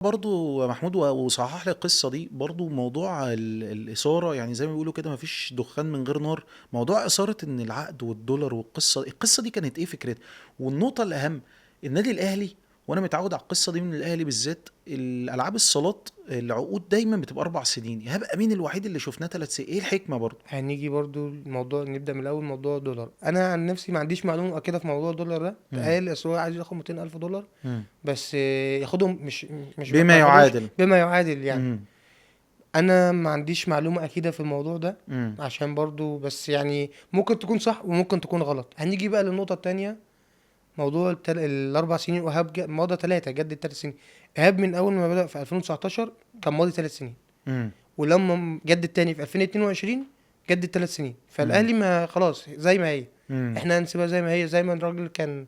برضو محمود وصحح لي القصة دي برضو، موضوع الإثارة، يعني زي ما بيقولوا كده مفيش دخان من غير نار. موضوع إثارة إن العقد والدولار القصة دي كانت إيه فكرتها؟ والنقطة الأهم، النادي الأهلي، وأنا متعود على القصة دي من الأهلي بالذات، الألعاب الصالات العقود دايما بتبقى 4 سنين، إيهاب أمين الوحيد اللي شفناه 3 سنين، إيه الحكمة برضو؟ هنيجي برضو الموضوع، نبدأ من الأول. موضوع الدولار، أنا عن نفسي ما عنديش معلومة أكيدة في موضوع الدولار ده. مم. قال أصل هو عايز ياخد 200,000 دولار، مم. بس ياخدهم مش ما بما ياخدهمش يعادل. بما يعادل يعني. مم. أنا ما عنديش معلومة أكيدة في الموضوع ده، مم. عشان برضو بس يعني ممكن تكون صح وممكن تكون غلط. هنيجي بقى للنقطة التانية. موضوع ال4 سنين، وإيهاب ماضى 3، جدد 3 سنين. إيهاب من أول ما بدأ في 2019 كان ماضي 3 سنين، مم. ولما جدد تاني في 2022 جدد 3 سنين. مم. فالاهلي ما خلاص زي ما هي، مم. احنا هنسيبها زي ما هي. زي ما الراجل كان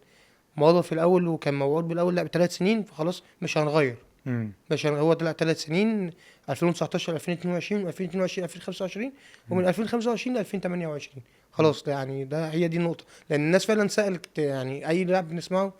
ماضي في الاول وكان موعود بالاول لا ب3 سنين، فخلاص مش هنغير. مم. مش هو طلع 3 سنين، 2019 2022 2022 2025، ومن 2025 ل 2028. خلاص ده يعني ده هي دي النقطة. لأن الناس فعلا سألت، يعني أي لاعب بنسمعه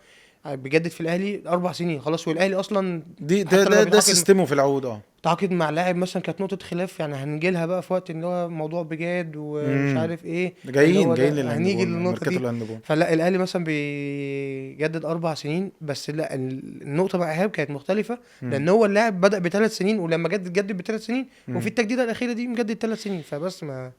بيجدد في الأهلي 4 سنين خلاص. والأهلي أصلا دي ده حتى ده لما ده بيتعاقد، سيستمه في العقود، اه. تعاقد مع لاعب مثلا كانت نقطة خلاف، يعني هنجيلها بقى في وقت اللي هو موضوع بجاد ومش امم عارف ايه اللي جايين هو جايين ده، هنيجي للهاندبول، للنقطة ميركاتو دي. الهاندبول. فلا الاهلي مثلا بيجدد 4 سنين بس، لا النقطة مع ايهاب كانت مختلفة. امم لان هو اللاعب بدأ ب3 سنين، ولما جدد ب3 سنين، وفي امم التجديدة الأخيرة دي مجدد 3 سنين. فبس ما